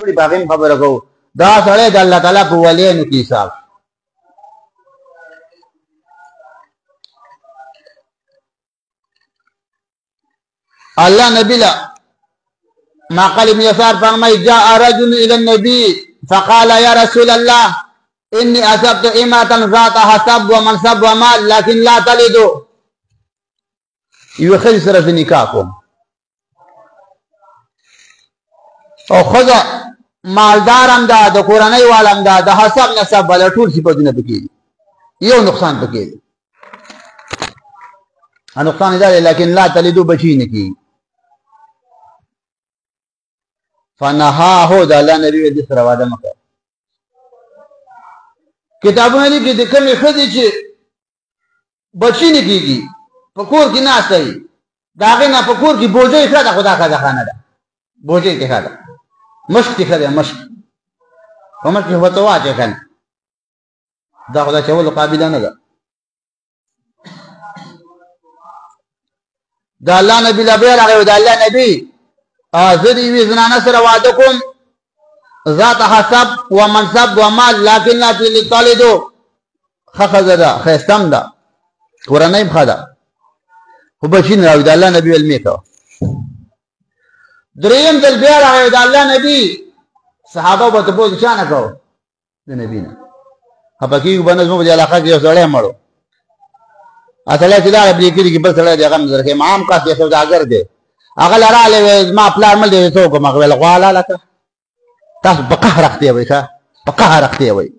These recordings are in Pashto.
ټول باغیم خبره کو دا سره د الله تعالی په ولینو کې حساب الله نبی لا ما قال ابن يسار فرمى جاء رجل الى النبي فقال يا رسول الله اني اصبت امرأة ذات حسب ومنصب ومال لكن لا تلد يخرج سره نکاحكم او خدا مالدارم دا د قرانای والم دا د حسب نسب بل ټول صفاتونه پکې یو نقصان پکې نقصان دا لیکن لا تلدو بچی نه کی فنهاه د الله نبی دې سره واده مکه کتابونه دي کې د کومې خدي چې بچی نه کیږي په کور کې نه استي داغه نه په کور کې بوجي خدا خدا خانه ده بوجي کې خدا مشک کې خدا مشک کومه کې هوته واچې کنه دا خدا چول قابل نه ده دا الله نبی لا بیر هغه دا الله نبی ازدی وی زنانه سره واده کوم ذات حسب و منصب و مال لكن لا تلدو خخذا خيستم دا ورنايم خدا هو بشين راوي دا الله نبي الميكا دريم دل بيار راوي دا الله نبي صحابه بتبوز شان کو د نبینا هبکی بنظم په علاقه کې سړی مړو اصله چې دا بلی کې بل سړی دی هغه نظر کې امام کا څه سوداګر دی هغه لراله ما پلان مل دی څوک ما ویل غواله لکه تاسو په قهر اخته وي ښا په قهر اخته وي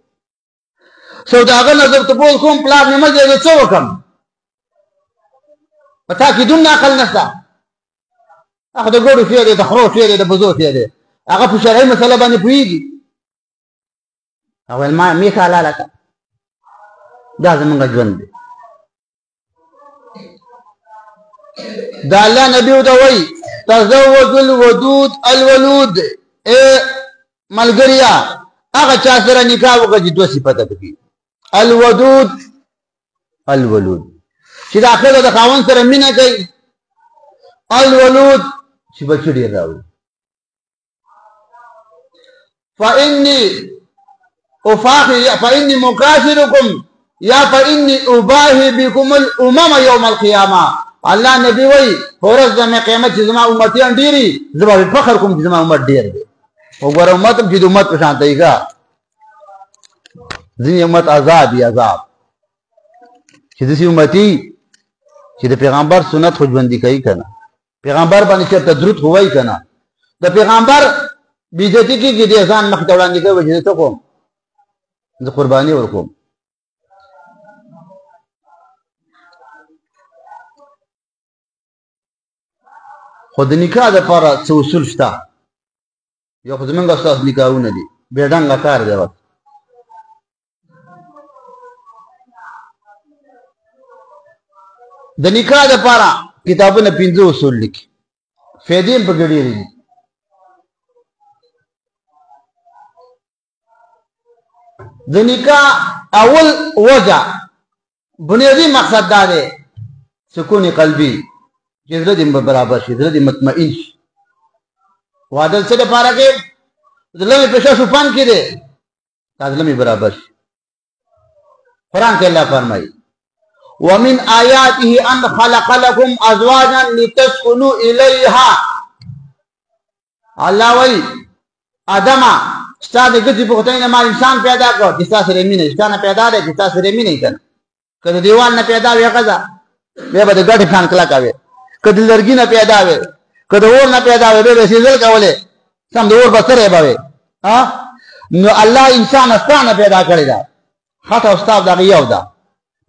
سوداګر نظر ته بول کوم پلان نه مل دی څوک کم پتا کې دون عقل نشته هغه د ګورو فيه دی د خرو فيه دی د بزو فيه دی هغه په شرعي مسله باندې پويږي اول ما میخه لاله دا زمونږ ژوند دی دا الله نبی دا وای تزوج الودود الولود ملګریا هغه چا سره نکاح وکړي دوه صفته پکې الودود الولود چې داخله د خاوند سره مینه کوي الولود چې بچی ډیر راوړي فإني مكاثركم یا فإني أباهي بكم الأمم يوم القيامة الله نبی وای ورځ د قیامت چې زما امتیان ډیری زما فخر کوم چې زما امت ډیر دی وګوره امت چې د امت په شان دی ښه ځینې امت عذاب یا عذاب چې داسې امتي چې د پیغمبر سنت خو ژوندي کوي که نه پیغمبر باندې چېرته درود خو وایي که نه د پیغمبر بېعزتي کېږي دی ځان مخې ته وړاندې کوي چې زه څه کوم زه قرباني ورکوم خو د نکاح دپاره څه اصول شته یو خو زمونږ ستاسو نکاحونه دي بې ډنګه کار دی بس د نکاح دپاره کتابونه 15 اصول لیکي فایدې هم پکې ډېرې دي د نکاح اول وجه بنیادي مقصد دا دی سکون قلبي چې زړه دې برابر شي زړه دې مطمئن شي واده څه دپاره کې زړه مې پېښه شوفان کې دی دا زړه مې برابر شي قرآن کې الله فرمایي ومن آیاته ان خلق لكم ازواجا لتسكنوا الیها الله وایي ادمه ستا د ګټې په خدای نه ما انسان پیدا کړ چې ستا سره مینه ستا نه پیدا دی چې ستا سره مینه یې که نه که د دیوال نه پیدا وي ښځه بیا به د ګټې شان کلکه وي که د لرګي نه پیدا وي که د اور نه پیدا وي بیا به سیزل کولې سم د اور به سری به وي نو الله انسان ستا نه پیدا کړی ده خط او ستا دغه یو ده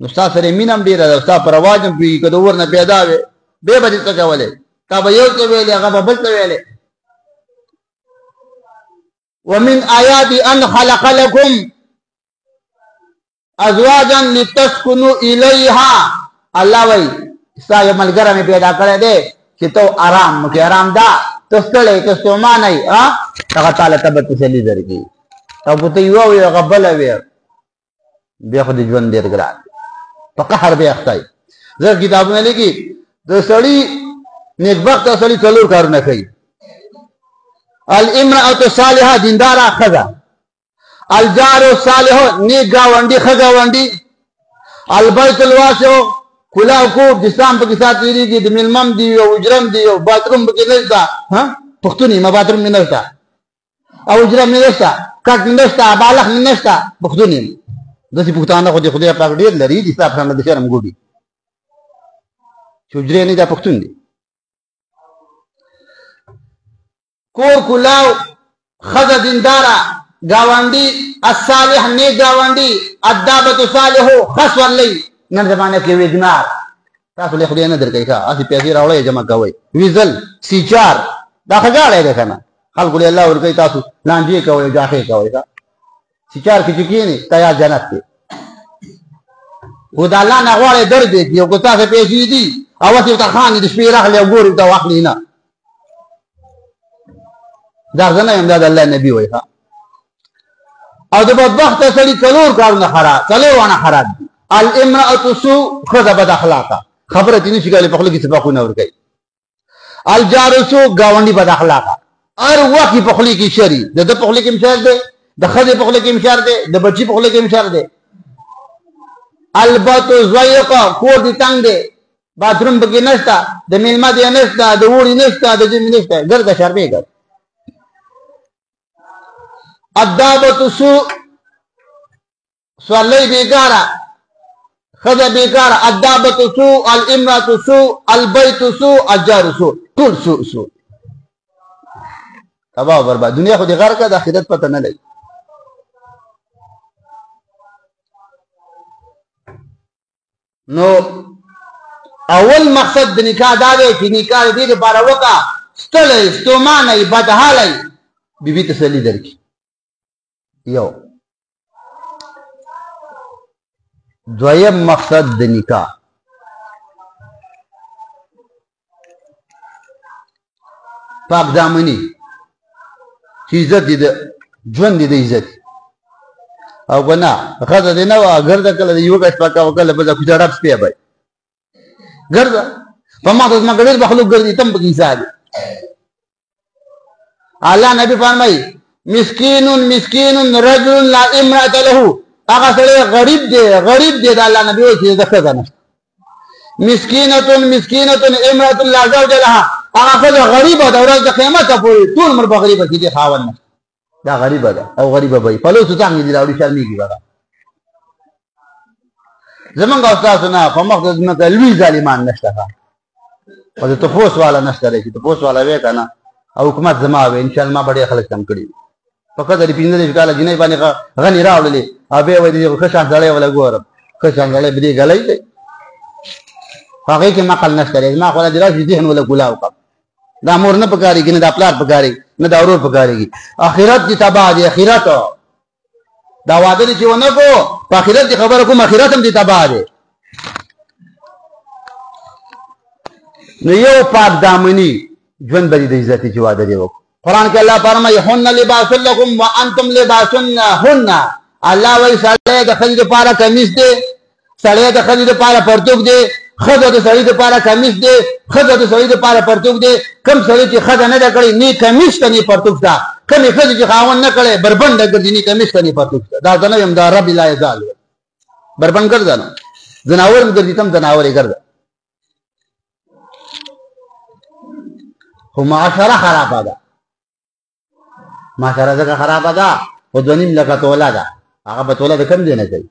نو ستا سره مینه هم ډېره ده ستا په رواج هم پوهېږي که د اور نه پیدا وي بیا به دې څه کولې تا به یو څه ویلې هغه به بل څه ویلې ومن آیات ان خلق لكم ازواجا لتسكنوا الیها الله وای ستا یو ملګری مې پیدا کړی دی چې ته آرام وکړې آرام دا ته ستړی ته ستومانه یې هغه تعالی ته به تسلي درکړي او که ته یوه وي هغه بله وي بیا خو د ژوند ډېر ګران په قهر بیا اخته یي زه کتابونه لیکي د سړي نیکبخته سړي څلور کارونه کوي الامرأة صالحة دیندارا خزا، الجار صالح نیک گاونڈی خزاونڈی، البیت الواسع کلاو کوب جسام پکی ساتھ تیری کی دملمم دیو اجرم دیو باتروم پکی نشتا پختونی ما باتروم میں نشتا او اجرم میں نشتا کٹ میں نشتا بالخ میں نشتا پختونی دسی پختانا خودی خودی پاک دیر لری دی صاحب سامنے دشرم گوڑی چوجری نہیں دا پختون دی کور کلاو خزا دیندارا گاوانڈی الصالح نیک گاوانڈی الدابت صالحو خسور لی نن زمانے کے ویگنار تاسو له خدای نه درکې ښه اسی پیسې راوړې جمع کوي ویزل سیچار دا خجاړې ده کنه خلکو له الله ورکې تاسو لانجې کوي جاخې کوي ښه سیچار کې چکینی تیا جنت کې خدای الله نه غواړي درځي یو کو تاسو پیسې دي او واسي ته خان دې شپې راغلی او ګوري دا واخلي نه دا ځنه امداد الله نبی وای ښه او د بدبخت سړي څلور کارونه خراب څلورونه خراب دي الامرأة سوء خذ بد اخلاقا خبره دي نشي کولای په خلکو کې سبقونه ور کوي الجار سوء گاونډي بد اخلاقا هر وخت په خلکو کې شری د په خلکو کې مشار دی د خځې په خلکو کې مشار دی د بچي په خلکو کې مشار دی البت زویقا کور دي تنگ دی باتروم بګی نشتا د میلمه دی نشتا د وړي نشتا د جمی نشتا ګرځه شرمې ګر الدابت سوء سوالي بیگارا خذا بیگارا الدابت سوء الامرأة سوء البيت سوء الجار سوء طول سوء سوء تباہ و برباد دنیا خود غیر کا دا آخرت پتہ نہ لگی نو اول مقصد د نکاح دا دی چې نکاح دې لپاره وکا ستړی ستومانه بدحالی بیبي تسلی درکړي یو دویم مقصد د نکاح پاک دامنی چې عزت دې د ژوند دې د عزت او کنه خزه دې نه وا ګرځه کله یو کس پاکه وکړه په ځکه ډاډ سپیا بای ګرځه په ما د مګړې مخلوق ګرځي تم په حساب الله نبی فرمایي مسکین رجل لا امرأة له هغه سړی غریب دی د الله نبی وایي چې دغه ځنه مسکینه امرأة لا زوج لها هغه ښځه غریبه ده ورځ د قیامته پورې ټول عمر به غریبه کېږي خاوند نه دا غریبه ده او غریبه به وي فلوسو څنګه دي راوړي شرمېږي به زمونږ او ستاسو نه په مخ د ځمکه لوی ظالمان نشته او د تپوس والا نشته دی چې تپوس والا وی که نه او حکومت زما وی انشاءالله ما به ډېر خلک کم کړي فقط د 15 کاله جنۍ باندې غني راوړلې او بیا وایي ښه شان سړی ولا ګورم ښه شان سړی به دې ګلی دی هغې کې مقل نشته دی زما خو د راشي ذهن ولا ګلاو کړه دا مور نه پکارېږي نه دا پلار پکارېږي نه دا ورور پکارېږي آخرت دې تباه دی آخرت دا واده دې چې ونه کو په آخرت دې خبره کوم آخرت هم دې تباه دی نو یو پاک دامني ژوند به دې د عزتي چې واده دې وکړو قرآن کې الله فرمایي هن لباس لكم وانتم لباس هن الله وایي سړی د ښځې دپاره کمیس دی سړی د ښځې دپاره پرتوګ دی ښځه د سړي دپاره کمیس دی ښځه د سړي دپاره پرتوګ دی کوم سړی چې ښځه نه ده کړې نه کمیس ته نه پرتوګ شته کومې ښځې چې خاوند نه کړی بربنډه ګرځي نه کمیس ته نه پرتوګ شته دا زه نه یم دا رب لا یزال بربنډ ګرځه نو ځناور هم ګرځي تم ځناور یې ګرځه خو معاشره خرابه ده معاشره ځکه خرابه ده خو 2.5 لکه توله ده هغه به توله د کم دی نه کوي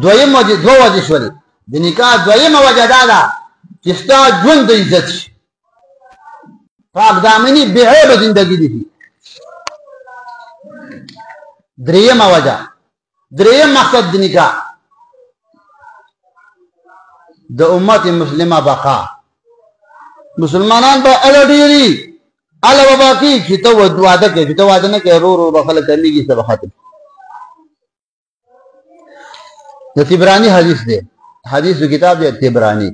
دویم وجه دوه وجې شولې د نکاح دویمه وجه دا ده چې ستا ژوند د عزت شي پاک دامني بې عیبه زندګي دي شي دریمه وجه دریم مقصد د نکاح د امت مسلمه بقا مسلمانان به اله ډېري اله به باقي چې ته واده کوې چې ته واده نه کوې ورو ورو به خلک کمیږي څه به ختم د طبراني حدیث دی حدیث کتاب دی طبراني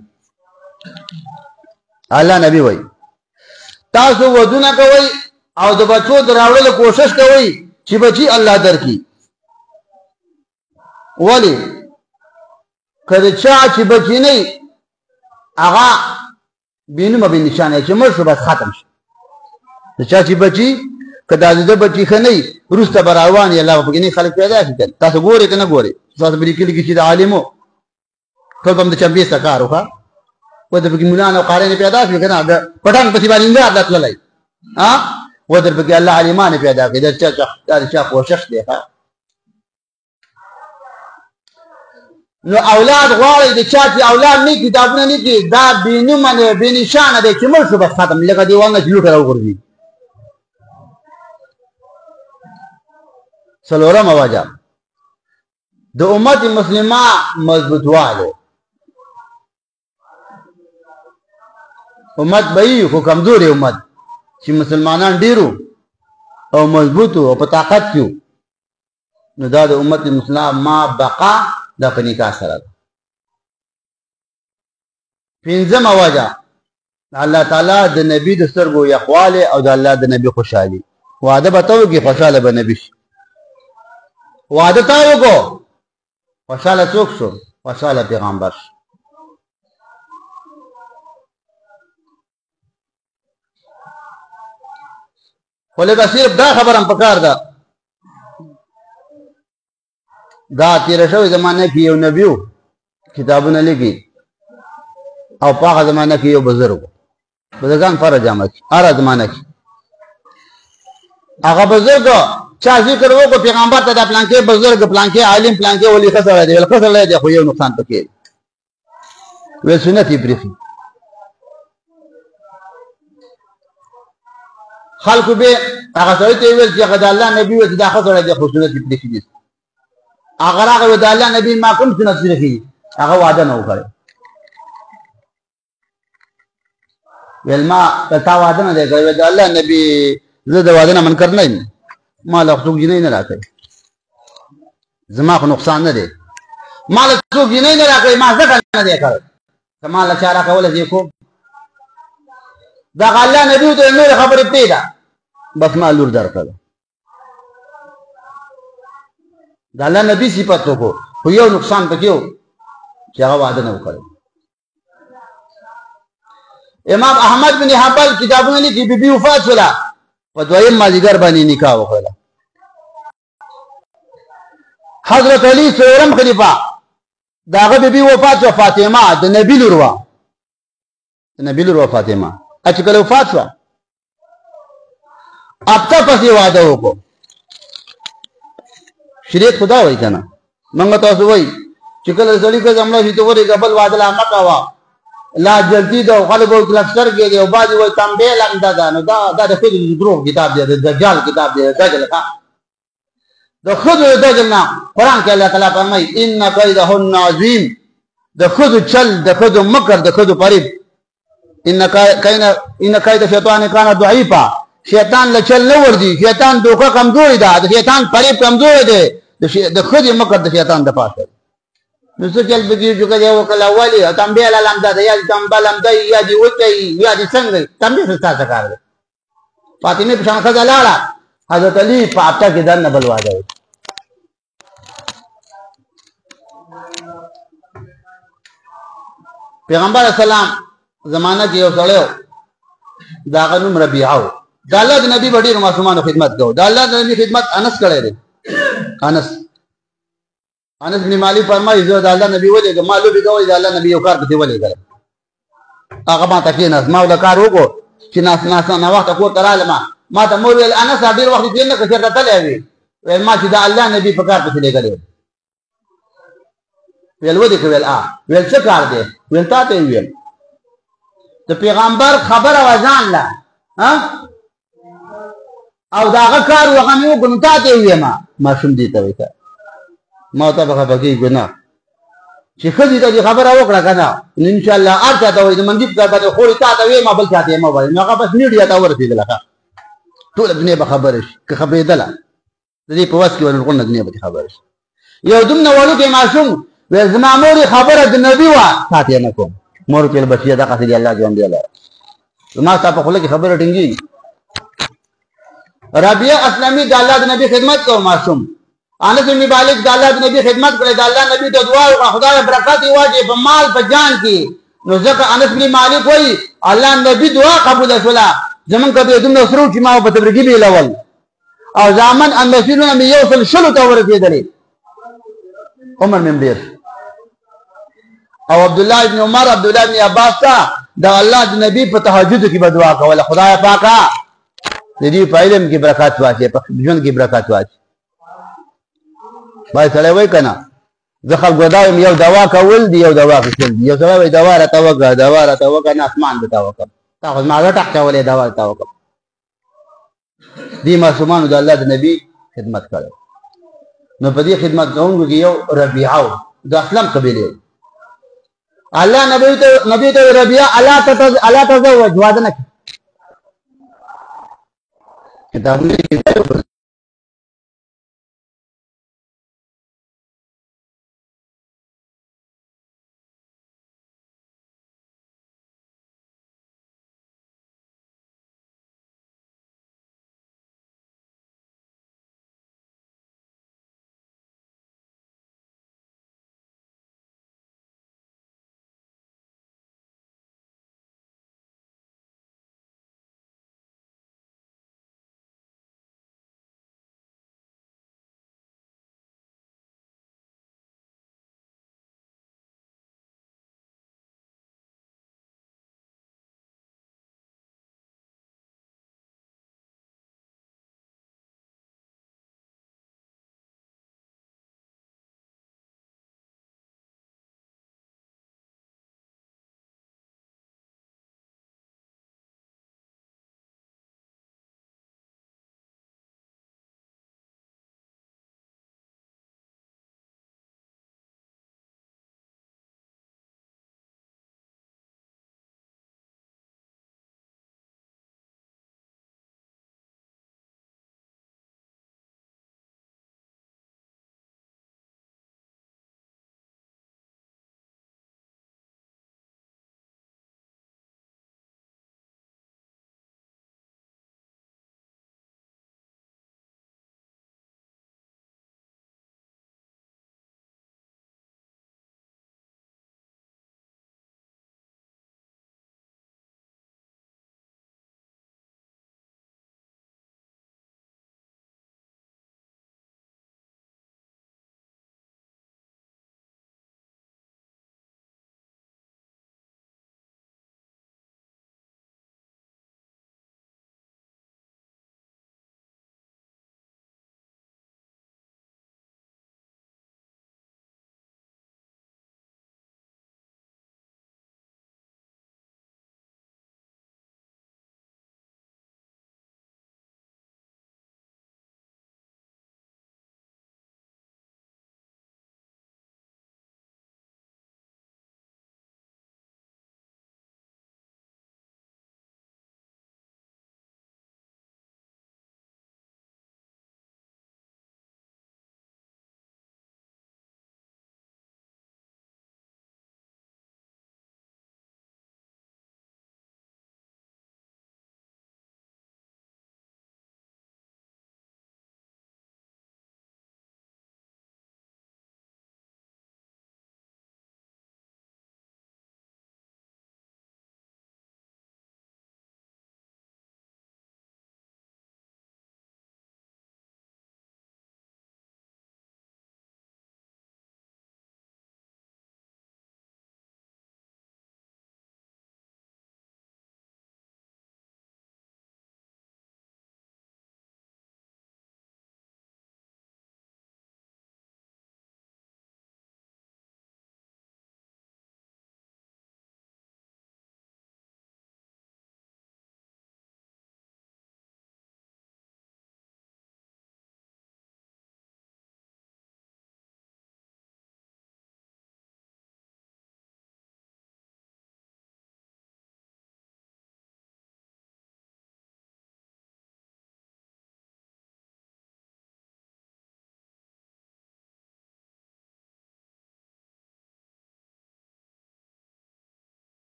الله نبی وایي تاسو ودونه کوئ او د بچو د راوړلو کوشش کوئ چې بچي الله درکړي ولې که د چا چې بچي نه هغه بینومه بې نشانه چې مړ شو بس ختم شو. د چا چې بچي که دا د ده بچي ښه نه وي وروسته به روان یې الله به پکې خلک پیدا کړي. تاسو ګورئ که نه ګورئ؟ تاسو په دې کلي کې چې د عالم و ټول به هم د چمبې څخه کار وکړه و در پکې مولان او قاریان پیدا شوي که نه د پټان پسې باندې نګار دا تللی و در پکې الله عالمان پیدا کړي. دا د چا کوشش دی. نو اولاد غواړي د چا چې اولاد نه کتابونه نه کړي دا بېنومه دی بې نشانه دی چې مړ شو بس ختم لکه دیوال نه چې لوټه راوغورځي. څلورمه وجه د امت مسلمه مضبوطوالی. امت به وي خو کمزورې امت چې مسلمانان ډېرو او مضبوطو او په طاقت کې نو دا د امت مسلمه بقا دا په نکاح سره ده. پنځمه وجه الله تعالی د نبي د سترګو یخوالی او د الله د نبي خوشحالي. واده به ته وکړې خوشحاله به نبي شي. واده تا وکړو خوشحاله څوک شو؟ خوشحاله پیغمبر شو. خو لکه صرف دا خبره هم پکار ده دا تیره شوې زمانه کې یو نبي و کتابونه لیکي او په هغه زمانه کې یو بزرګ بزرګان پر جامه کې هره زمانه کې هغه بزرګ چا ذکر وکړو پیغمبر ته د پلانکې بزرګ پلانکې عالم پلانکې ولي ښه سړی دی ول ښه سړی دی خو یو نقصان پکې ویل سنت یې پرېښي. خلکو به هغه سړی ته ویل چې هغه د الله نبي و چې دا ښه سړی دی خو سنت یې پرېښي دي. هغه راغی د الله نبي ما کوم سنت پرېښي هغه واده نه و کړی. ویل ما تا واده نه دی کړی د الله نبي زه د واده نه منکر نه یم ما له څوک جنۍ نه راکوي زما خو نقصان نه دی ما له څوک جنۍ نه راکوي ما ځکه نه دی کړی که ما له چا راکولی زه یې کوم. دغه الله نبي ته نورې خبرې پرېږده بس ما لور درکړله. د الله نبي صفت وکړو خو یو نقصان پکې و چې هغه واده نه و کړی. امام احمد بن حنبل کتابونه لیکي بیبي وفات شوله په دویم مازدیګر باندې نکاح وکړله. حضرت علي څلورم خلیفه د هغه بیبي وفات شوه فاطمه د نبي لور وه د نبي لور وه فاطمه. چې کله وفات شوه هفته پسې واده وکړو. شریعت خدا وایي که نه موږ تاسو وایي چې کله سړي ښځه مړه شي ته ورېږه بل واده لا مه کوه لا جلدي ده خلک وایي کلکسر کې دی او بعضې وایي تمبې لمده ده. نو دا د ښځو دروغ کتاب دی د دجال کتاب دی د دجل د ښځو د دجل نه قرآن کې الله تعالی فرمایي ان کیدهن عظیم. د ښځو چل د ښځو مکر د ښځو فریب ان کید شیطان کان ضعیفا شیطان له چل نه ورځي شیطان دوکه کمزوري ده د شیطان فریب کمزوری دی د ښځې مکر د شیطان د پاسه. نو څه چل پکې چې کله وکړه ولې تمبې له لمده ده یا دې تمبه لمده وي یا دې وچه وي یا دې څنګه وي تمبې څه ستا څه کار دی. فاطمې په شان ښځه لاړه حضرت علي په هفته کې دننه بل واده وکړ. پیغمبر اسلام زمانه کې یو سړی و د هغه نوم ربیعه و. د الله د نبي به ډېرو ماشومانو خدمت کوو. د الله د نبي خدمت انس کړی دی. انس بن مالک فرمایي زه د الله نبي ولېږم ما لوبې کولې د الله نبي یو کار پسې ولېږلی هغه ما ته کېناست ما ورله کار وکړو چې ناوخته کور ته رالم ما ته مور ویل انسه ډېر وخت تېر نه که چېرته تللی وې ویل ما چې د الله نبي په کار پسې لېږلی ویل ودې که ویل ویل څه کار دی ویل تا ته یې ویل د پیغمبر خبره وه ځان له او د هغه کار و هغه مې وکړو نو تا ته یې ویم ماشوم دې ته وایي ما ته به خفه کېږو نه چې ښځې ته دې خبره وکړه که نه نو انشاءالله هر چا ته وایي د منډي په کار باندې خورې تا ته ویې ما بل چا ته یې مه وایي نو هغه بس میډیا ته ورسېدله ښه ټوله دنیا به خبره شي که خبرېدله د دې په وس کې به لرغونه دنیا به دې خبره شي. یو دومره وړوکی ماشوم ویل زما مور خبره د نبي وه تا ته یې نه کوم مور ویل بچیه دغسې دې الله ژوندی لره زما ستا په خوله کې خبره ټینګېږي. ربیعه اسلمي د الله د نبي خدمت کوو ماشوم. انس بن مالک د الله د نبي خدمت کړی د الله نبي ته دعا وکړه خدای برکت یې واچوي په مال په جان کې نو ځکه انس بن مالک وایي الله نبی دعا قبول شوله زمونږ که دومره سرو چې ما په تبرګي بیلول او زامن اندسینونه مې یو سل شلو ته ورسېدلې عمر مې ډېر او عبدالله ابن عمر عبدالله ابن عباس ته د الله د نبی په تهجد کې به دعا کوله خدای پاکه د دې په علم کې برکات واچي په ژوند کې برکات واچي باید سړی وایي که نه زه خلکو دا وایم یو دوا کول دي یو دوا اخیستل دي یو سړی وایي دوا راته وکړه دوا راته وکړه نه اسمان به تا وکړم تا خو زما زړه ټکچولی دوا راته وکړم دې ماشومانو د الله د نبي خدمت کړی نو په دې خدمت کوونکو کې یو ربیعه و د اسلم قبیلې و الله نبی ته ربیعه الا تزوج واده نه کړي کتابونه کې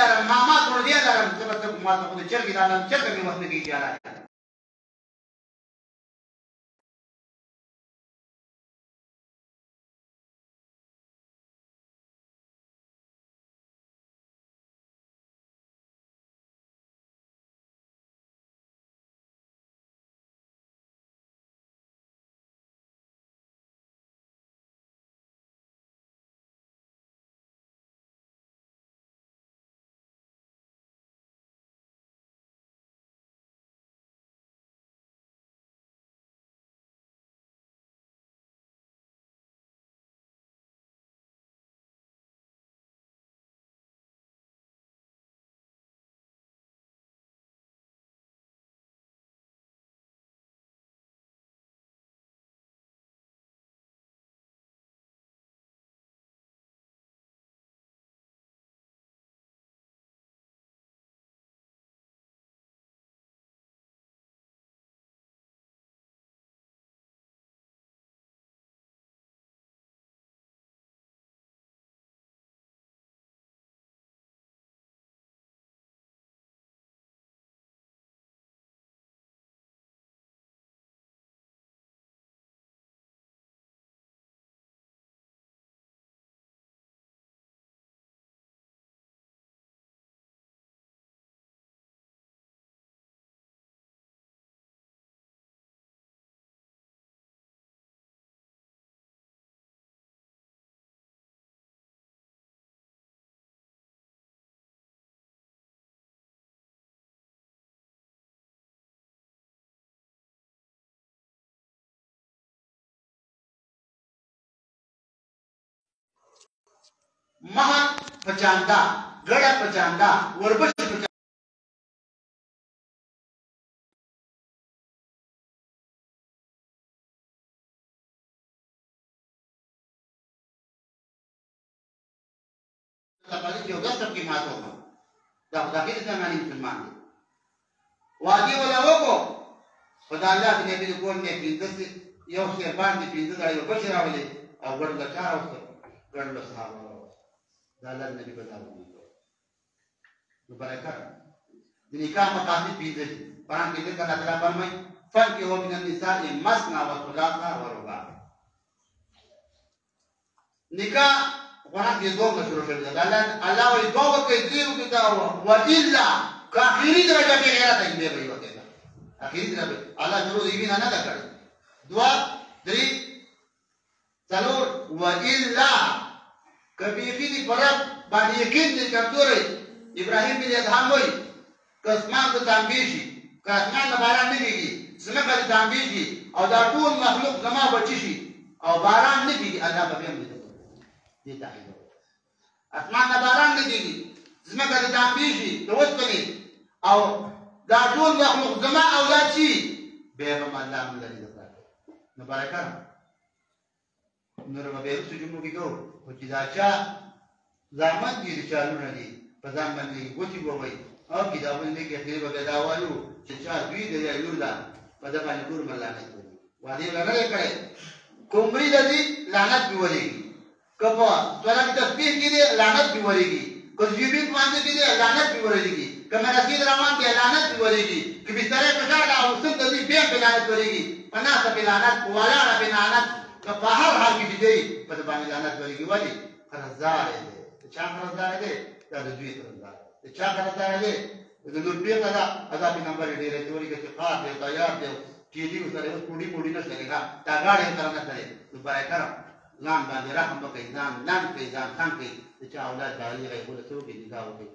لرم ماما پردې لرم زه به ته ما ته خو د چرګې رالم چرګه مې وخت نه کېږي یاره مهن پچاندا ګړه پچاندا وربش پچاندا یو غصب کې ماتو دا خدای دې څنګه مسلمان دي وادي ولا وکړو خدای الله دې دې کول نه پینځه یو څه باندې پینځه دا یو بشر راولي او ګړل چار اوسه ګړل صحابه دا الله نبی بداوي نو برکت د نکاح مقاصد پینځه دي قرآن کې ذکر الله فرمایي فانكحوا من النساء مثنى وثلاث ورباع نکاح قرآن کې دوه شروع شوی دی الله وایي دوه کې دیو کې دا و الا کاخري درجه کې غیرت دی به وي وته اخري درجه الله جوړ دی نه نه کړی دوا درې څلور و الا کبي دې پرب باندې یقین دې کمزوري ابراهيم بن ادهم وایي کاسمان ته تنبیشي کاسمان نه باران نه کیږي زمکه ته تنبیشي او دا ټول مخلوق زما بچی شي او باران نه کیږي الله به هم دې تایید اسمان نه باران نه کیږي زمکه ته تنبیشي توسکني او دا ټول مخلوق زما اولاد شي به هم الله موږ دې نو برکت نور به څه جمعو کې کو او چې دا چا زحمت دي چالو نه دي په ځان باندې ګوتی ووي او کتابونه کې خیر به دا وایو چې چا دوی دې یو دا په دغه باندې ګور ملانه کوي وادي لره کړي کومري دې لعنت دیولېږي کپا څنګه تسبیح کې دې لعنت دیولېږي کوجیبی باندې دې لعنت دیولېږي کمه رسید روان دې لعنت دیولېږي چې بستر په ځای او څنګه دې به لعنت دیولېږي پناه ته لعنت ولا به لعنت په هر حال کې دې په باندې لعنت دیولېږي وایي قرضدار دې چا قرضدار دې دا د دوی قرضدار چا قرضدار دې د نور پیغه دا ادا په نمبر ډېر توري کې قار دې تیار دې چې دې سره اوس پوډي نه شګه دا غاړې تر نه سره دوباره کړم ځان باندې رحم وکړئ ځان نن کې ځان څنګه چې اولاد باندې غوړ څوک دي دا وکړي